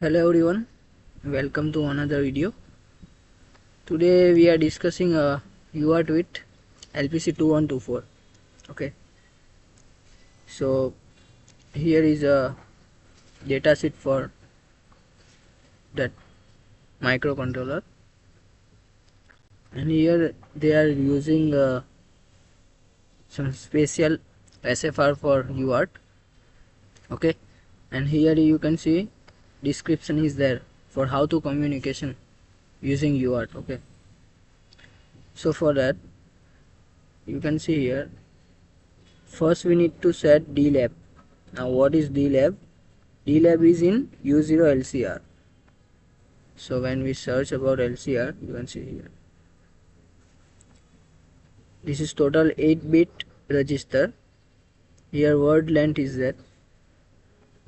Hello everyone, welcome to another video. Today we are discussing UART with LPC2124. Okay, so here is a datasheet for that microcontroller, and here they are using some special SFR for UART. Okay, and here you can see description is there for how to communication using UART. Okay, so for that you can see here, first we need to set DLAB. Now what is DLAB? DLAB is in U0 LCR. So when we search about LCR, you can see here, this is total 8-bit register. Here word length is that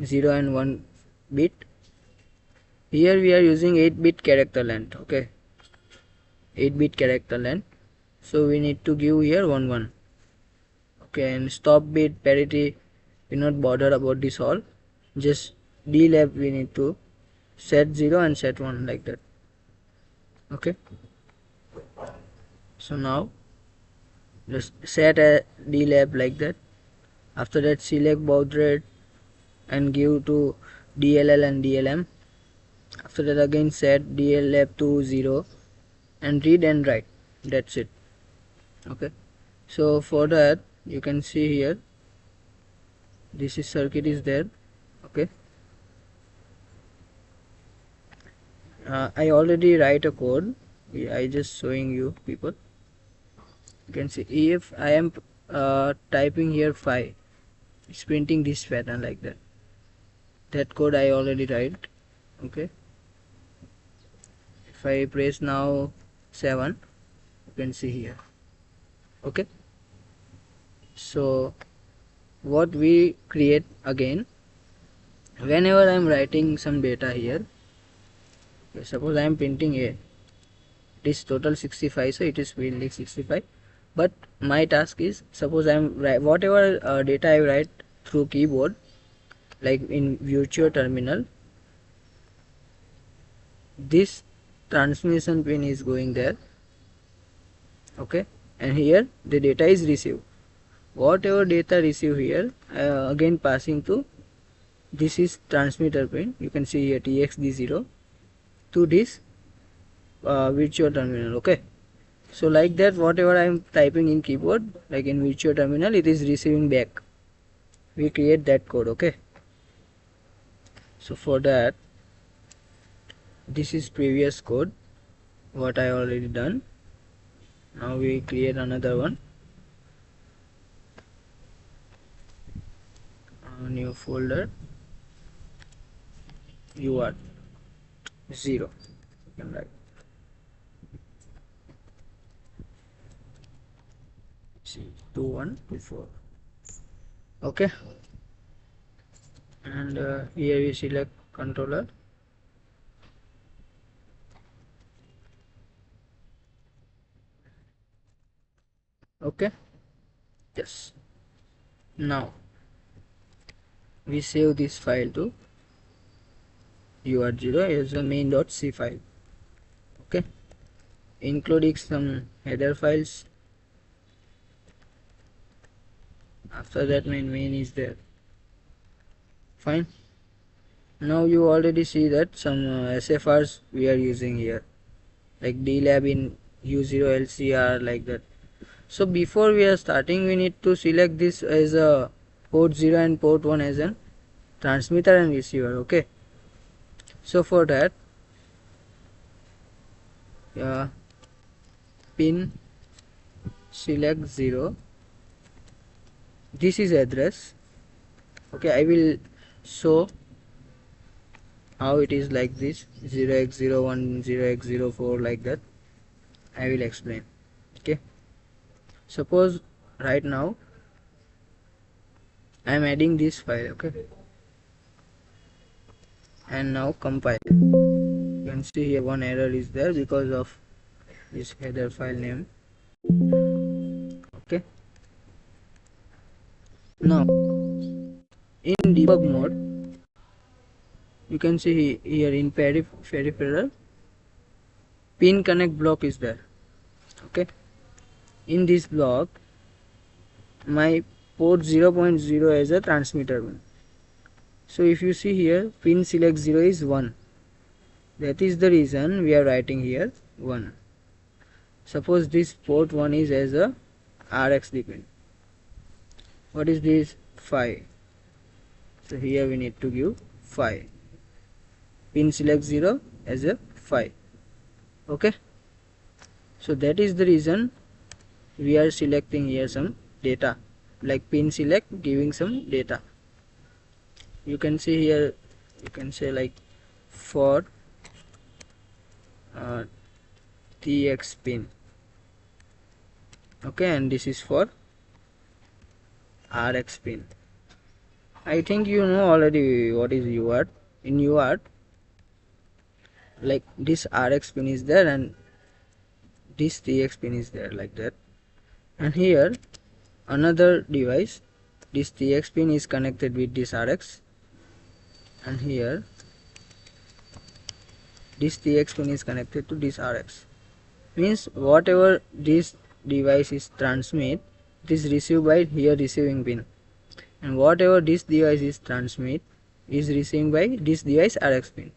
0 and 1 bit. Here we are using 8-bit character length. Okay, 8-bit character length. So we need to give here 1 1. Okay, and stop bit parity, we not bother about this all. Just DLAB we need to set 0 and set 1 like that. Okay, so now just set a DLAB like that. After that select baud rate and give to DLL and DLM. After that again set DLAB to 0 and read and write. That's it. Okay, so for that you can see here, this is circuit is there. Okay, I already write a code. I just showing you people. You can see if I am typing here 5, it's printing this pattern like that. That code I already write. Okay, if I press now 7, you can see here. Okay, so what we create again, whenever I am writing some data here, okay, suppose I am printing a, it is total 65, so it is printing 65, but my task is, suppose I am whatever data I write through keyboard, like in virtual terminal, this transmission pin is going there. Okay, and here the data is received. Whatever data received here, again passing to, this is transmitter pin. You can see here TXD0 to this virtual terminal. Okay, so like that, whatever I am typing in keyboard, like in virtual terminal, it is receiving back. We create that code. Okay, so for that, this is previous code what I already done. Now we create another one, new folder, UART 0. You can write 2124. Okay, and here we select controller. Okay, yes, now we save this file to UART0 as a main.c file. Okay, including some header files. After that main is there. Fine, now you already see that some SFRs we are using here, like DLAB in U0 LCR like that. So before we are starting, we need to select this as a port 0 and port 1 as an transmitter and receiver. Okay, so for that, pin select 0, this is address. Okay, I will show how it is like this, 0x01 0x04 like that. I will explain. Okay, suppose right now I am adding this file. Okay, and now compile. You can see here one error is there because of this header file name. Okay, now in debug mode, you can see here in peripheral pin connect block is there. Okay, in this block my port 0.0 as a transmitter one. So if you see here, pin select 0 is 1. That is the reason we are writing here 1. Suppose this port 1 is as a RxD pin. What is this? 5. So here we need to give 5. Pin select 0 as a 5. Okay. So that is the reason we are selecting here some data, like pin select giving some data. You can see here, you can say like for TX pin. Okay, and this is for RX pin. I think you know already what is UART. In UART, like this RX pin is there and this TX pin is there, like that. And here another device, this TX pin is connected with this RX, and here this TX pin is connected to this RX. Means whatever this device is transmit, it is received by here receiving pin, and whatever this device is transmit is received by this device RX pin.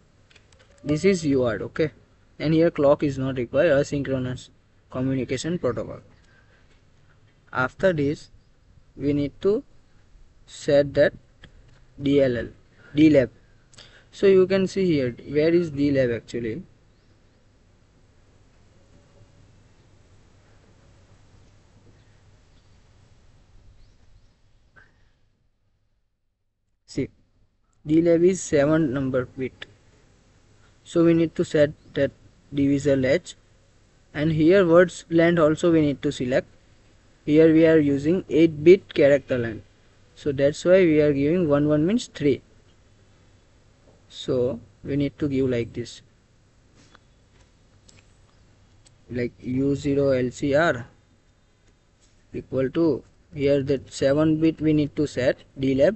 This is UART. Okay, and here clock is not required, asynchronous communication protocol. After this we need to set that DLab. So you can see here, where is DLab actually? See, DLab is 7 number bit. So we need to set that divisor latch, and here words length also we need to select. Here we are using 8-bit character length, so that's why we are giving 11 means 3. So we need to give like this, like U0 LCR equal to, here that 7-bit we need to set DLab,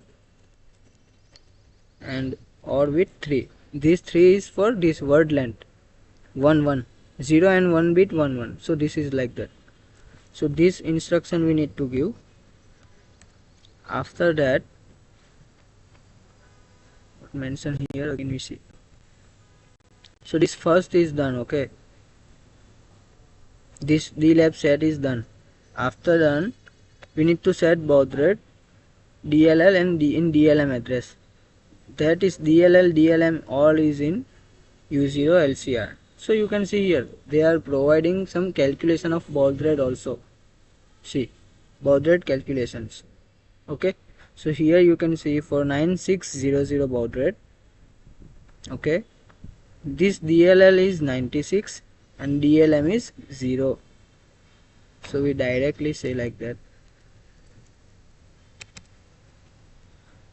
and or with 3. This 3 is for this word length 1 0 and 1 bit 1. So this is like that. So this instruction we need to give. After that, mention here again we see. So this first is done. Okay, this DLab set is done. After done, we need to set baud rate, DLL and in DLM address. That is DLL, DLM all is in U0 LCR. So you can see here they are providing some calculation of baud rate also. See, baud rate calculations. Okay, so here you can see for 9600 baud rate. Okay, this DLL is 96 and DLM is 0. So we directly say like that,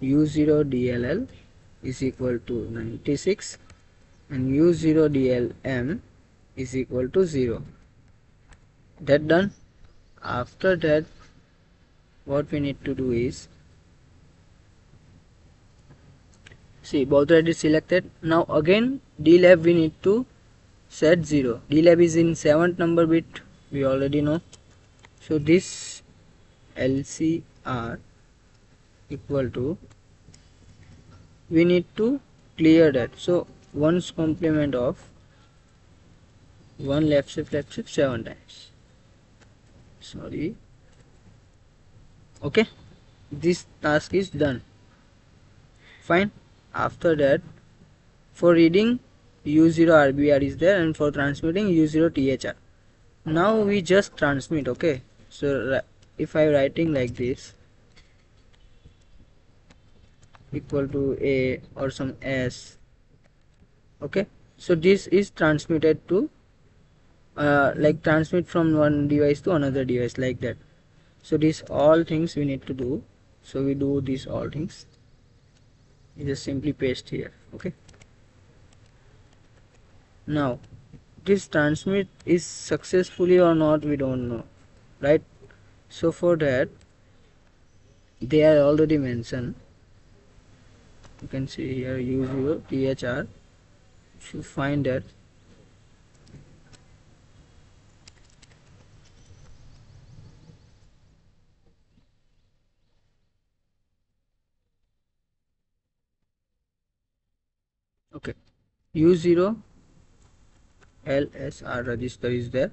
U0 DLL is equal to 96 and U0 DLM is equal to 0. That done. After that, what we need to do is, see, baud rate is selected. Now again DLab we need to set 0. DLab is in 7th number bit, we already know. So this LCR equal to, we need to clear that. So 1's complement of 1 left shift 7 times. Sorry. Okay, this task is done. Fine. After that, for reading U0 RBR is there, and for transmitting U0 THR. Now we just transmit. Okay, so if I writing like this, equal to A or some S. Okay, so this is transmitted to like transmit from one device to another device, like that. So these all things we need to do. So we do these all things. You just simply paste here. Okay, now this transmit is successfully or not, we don't know, right? So for that they are already mentioned. You can see here U0 THR. If you find that, okay, U0 LSR register is there.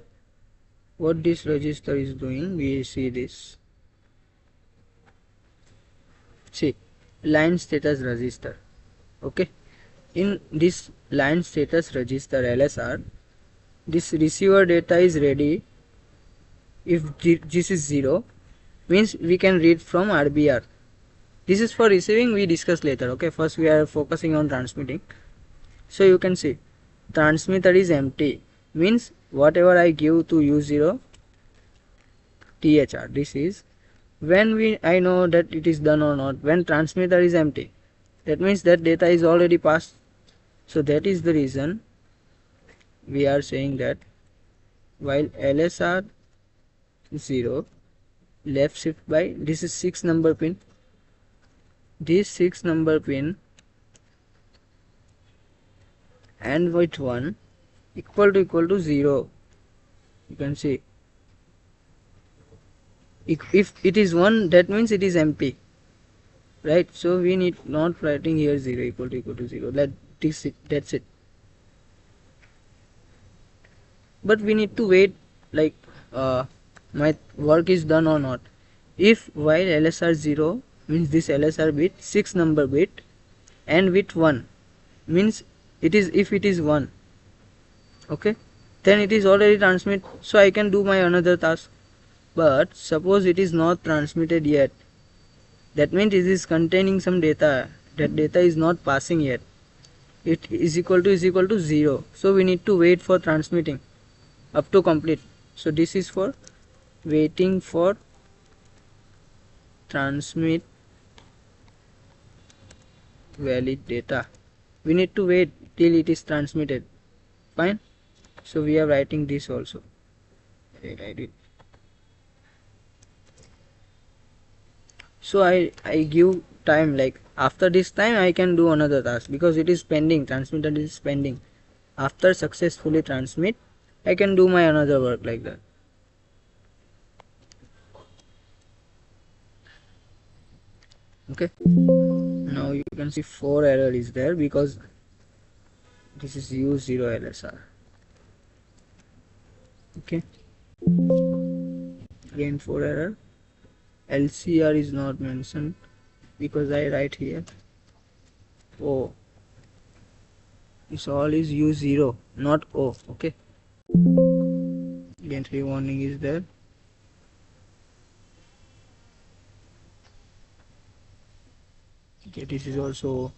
What this register is doing, we see this. See, line status register. Okay, in this line status register LSR, this receiver data is ready. If this is 0, means we can read from RBR. This is for receiving, we discuss later. Okay, first we are focusing on transmitting. So you can see transmitter is empty, means whatever I give to U0 THR, this is when I know that it is done or not. When transmitter is empty, that means that data is already passed. So that is the reason we are saying that while LSR 0, left shift by, this is 6 number pin, this 6 number pin and with 1 equal to 0. You can see if it is 1, that means it is empty, right? So we need not writing here 0 equal to 0. That's it. But we need to wait, like my work is done or not. If while LSR 0 means this LSR bit 6 number bit and with 1 means it is, if it is 1, okay, then it is already transmit, so I can do my another task. But suppose it is not transmitted yet, that means it is containing some data, that data is not passing yet, it is equal to 0. So we need to wait for transmitting up to complete. So this is for waiting for transmit valid data. We need to wait till it is transmitted. Fine. So we are writing this also. So I give time, like after this time I can do another task because it is pending, transmitter is pending. After successfully transmit, I can do my another work like that. Okay, now you can see 4 error is there because this is U0 LSR. Okay, again 4 error. LCR is not mentioned because I write here O. This all is U0, not O. Okay, again 3 warning is there. Okay, this is also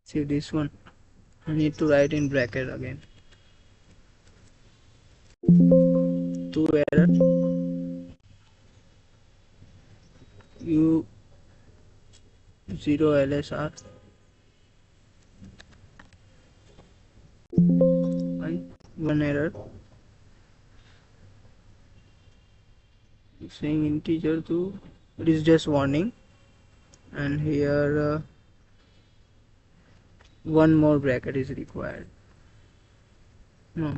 see this one. I need to write in bracket again. 2 error U0 LSR. And 1 error saying integer 2. It is just warning. And here one more bracket is required. No.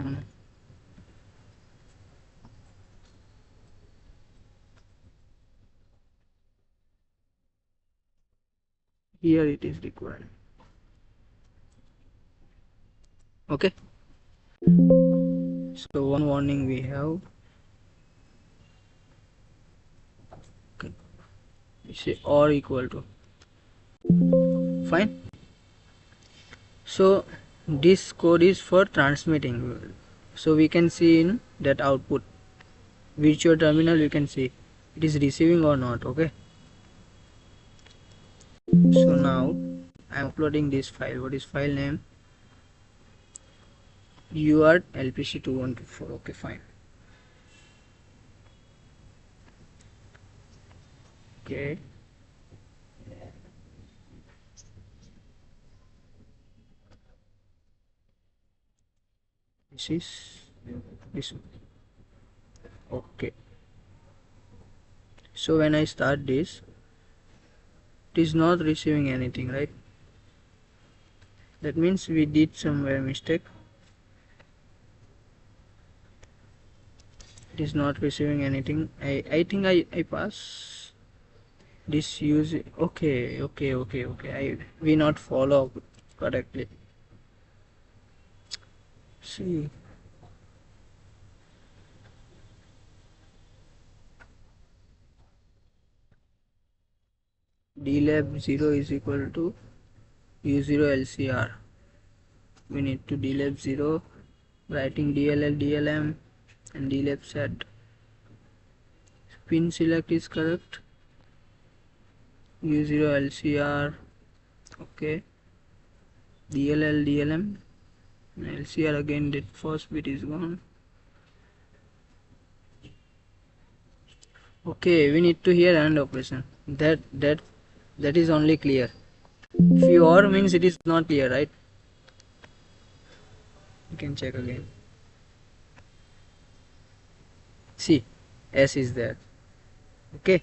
Here it is required. Okay. So one warning we have. Okay. We say or equal to. Fine. So this code is for transmitting. So we can see in that output virtual terminal, you can see it is receiving or not. Okay, so now I am uploading this file. What is file name? UART LPC2124. Okay, fine. Okay, this is this one. Okay, so when I start this, it is not receiving anything, right? That means we did somewhere mistake. It is not receiving anything. I think I pass this use. Okay, I we not follow correctly. See, dlab 0 is equal to u0 lcr. We need to dlab 0, writing dll dlm and dlab set. Pin select is correct. u0 lcr. Okay, dll dlm, lcr again. That first bit is gone. Okay, we need to hear AND operation. That is only clear. If you OR means it is not clear, right? You can check again. See, S is there. Okay.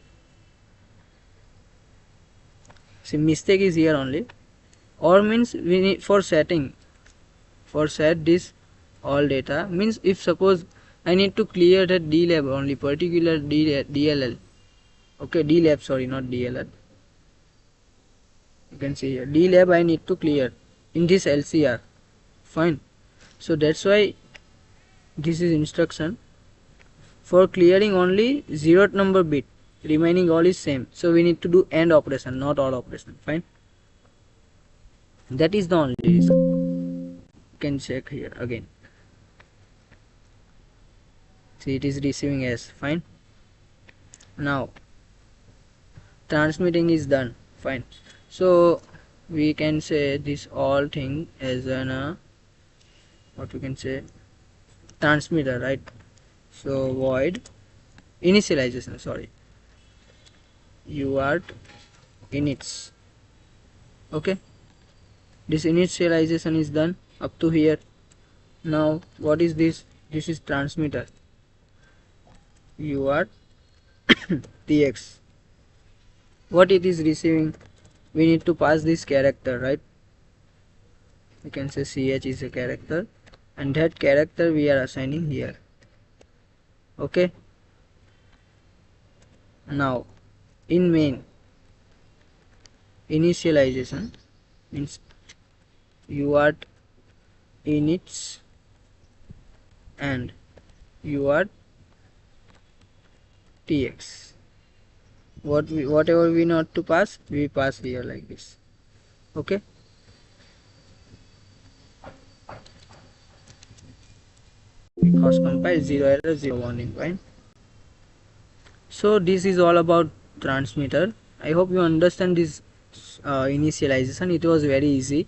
See, mistake is here only. OR means we need for setting. For set this all data means if suppose I need to clear that DLab only particular DLL. Okay, DLab, sorry, not DLL. You can see here DLab I need to clear in this LCR. Fine. So that's why this is instruction for clearing only 0th number bit, remaining all is same. So we need to do AND operation, not OR operation. Fine. That is the only reason. You can check here again. See, it is receiving S. Fine. Now transmitting is done. Fine. So we can say this all thing as an what we can say transmitter, right? So void initialization, sorry, UART inits. Okay, this initialization is done up to here. Now what is this? This is transmitter UART TX. What it is receiving? We need to pass this character, right? You can say CH is a character and that character we are assigning here. Okay, now in main initialization means UART inits and UART TX. Whatever we not to pass, we pass here like this. Okay, because compile 0 error 0 warning. Fine. So this is all about transmitter. I hope you understand this initialization. It was very easy.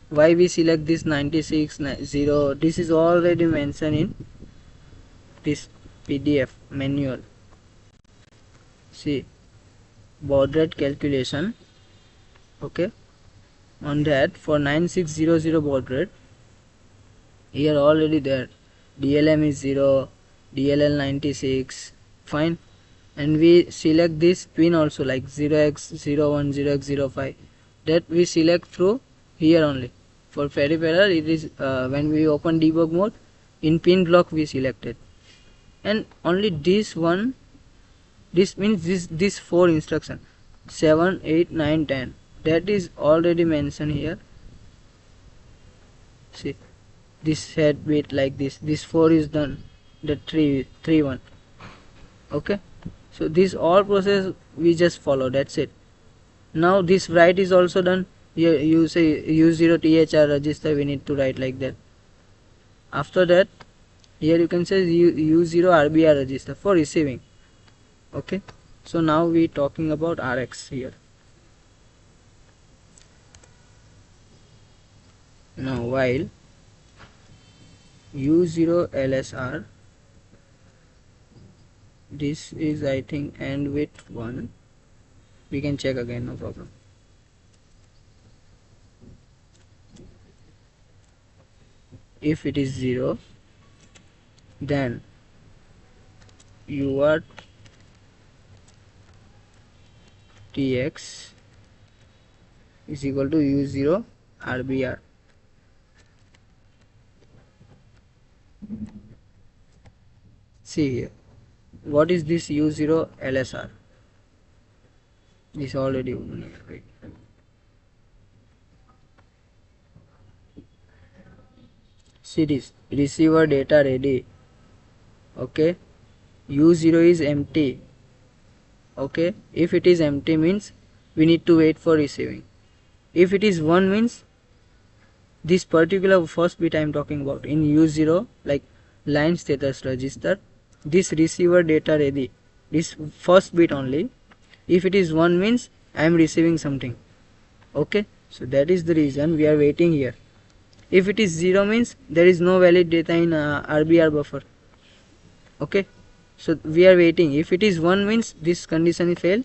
Why we select this 96.0? This is already mentioned in this PDF manual. See, baud rate calculation. Okay, on that for 9600 baud rate, here already there. DLM is 0, DLL 96. Fine. And we select this pin also like 0x01, 0x05, that we select through here only. For peripheral it is when we open debug mode, in pin block we selected, and only this one, this means this 4 instruction 7, 8, 9, 10, that is already mentioned here. See, this set bit like this 4 is done, the 3 1. Okay, so this all process we just follow, that's it. Now this write is also done. Here you say u0 thr register, we need to write like that. After that here you can say u0 rbr register for receiving. Okay, so now we talking about rx here. Now while u0 lsr, this is I think end with 1, we can check again, no problem. If it is 0, then UART TX is equal to U0 RBR. See here, what is this U0 LSR? This already right. See this, receiver data ready. Okay, U0 is empty. Okay, if it is empty means we need to wait for receiving. If it is 1 means this particular first bit I am talking about in U0, like line status register, this receiver data ready, this first bit only. If it is 1 means I am receiving something. Okay, so that is the reason we are waiting here. If it is 0 means there is no valid data in RBR buffer. Okay, so we are waiting. If it is 1 means this condition is failed,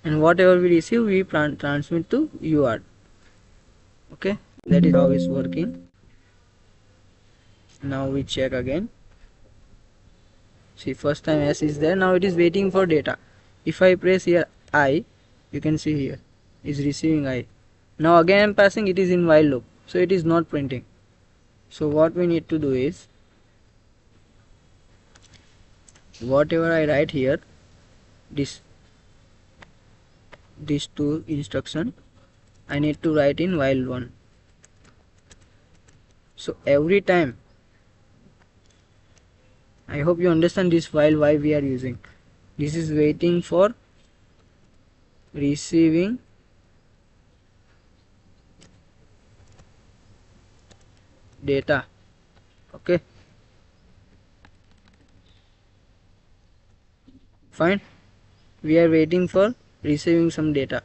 and whatever we receive we transmit to UART. Okay, that is how it's working. Now we check again. See, first time S is there, now it is waiting for data. If I press here I, you can see here is receiving I. Now again I am passing, it is in while loop, so it is not printing. So what we need to do is, whatever I write here, these two instruction I need to write in while 1. So every time, I hope you understand this while why we are using. This is waiting for receiving data. Okay, fine, we are waiting for receiving some data.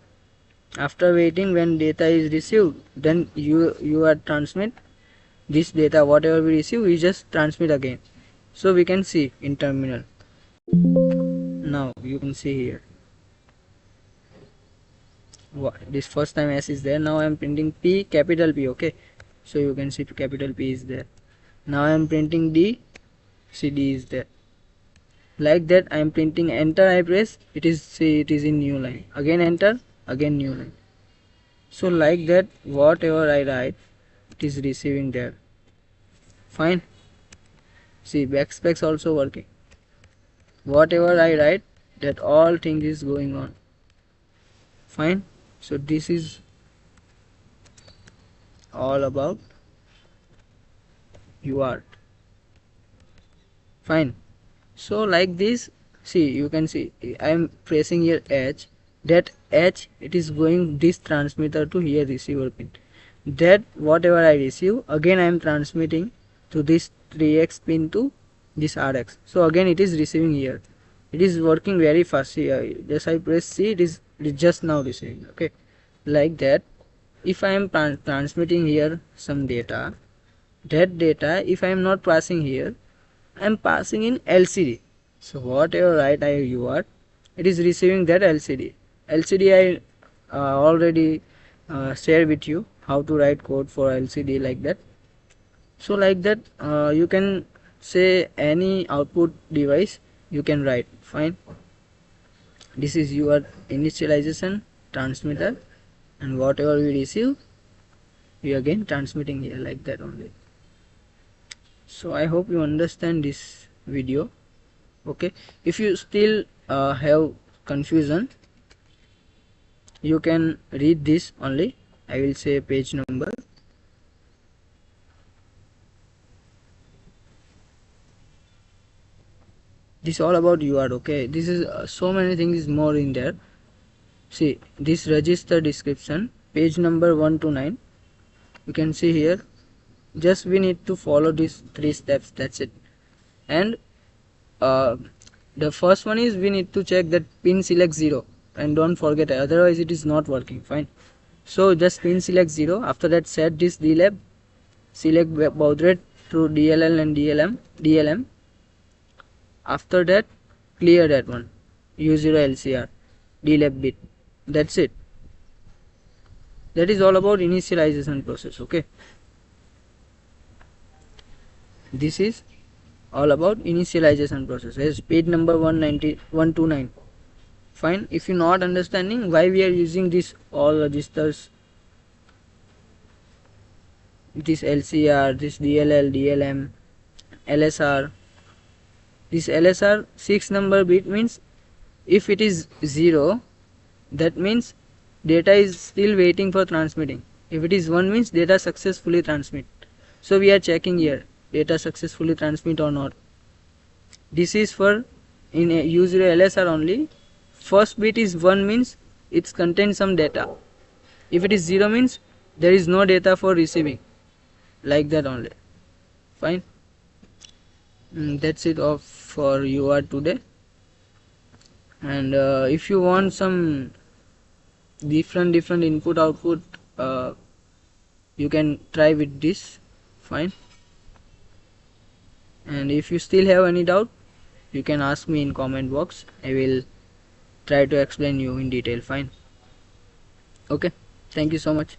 After waiting, when data is received, then you are transmit this data, whatever we receive we just transmit again. So we can see in terminal. Now you can see here this first time S is there. Now I am printing P, capital P. Okay, so you can see capital P is there. Now I am printing D, see D is there. Like that I am printing, enter I press, it is, see, it is in new line, again enter, again new line. So like that whatever I write it is receiving there. Fine, see backspace also working. Whatever I write, that all things is going on. Fine, so this is all about UART. Fine, so like this, see, you can see I am pressing here H, that H, it is going this transmitter to here receiver pin, that whatever I receive again I am transmitting to this 3x pin to this RX. So again it is receiving here. It is working very fast. See, just I press C, it is just now receiving. Okay, like that. If I am transmitting here some data, that data if I am not passing here, I am passing in LCD. So whatever write I UART, it is receiving that LCD. LCD I already share with you how to write code for LCD like that. So like that you can say any output device you can write. Fine, this is your initialization transmitter, and whatever we receive we again transmitting here like that only. So I hope you understand this video. Okay, if you still have confusion, you can read this only. I will say page number. This all about UART. Okay, this is so many things more in there. See, this register description, page number 1 to 9. You can see here, just we need to follow these 3 steps, that's it. And the first one is we need to check that pin select 0, and don't forget, otherwise it is not working. Fine, so just pin select 0. After that set this DLAB, select baud rate through DLL and DLM. After that clear that one, U0 LCR DLAB bit. That's it. That is all about initialization process. Okay, this is all about initialization process. As page number 129. Fine. If you're not understanding why we are using this all registers, this LCR, this DLL, DLM, LSR, this LSR 6 number bit means if it is 0, that means data is still waiting for transmitting. If it is 1 means data successfully transmit. So we are checking here data successfully transmit or not. This is for in a U0 LSR only. First bit is 1 means it contains some data. If it is 0 means there is no data for receiving. Like that only. Fine. That's it off for UART today. And if you want some different input output, you can try with this. Fine. And if you still have any doubt, you can ask me in comment box. I will try to explain you in detail. Fine. Okay, thank you so much.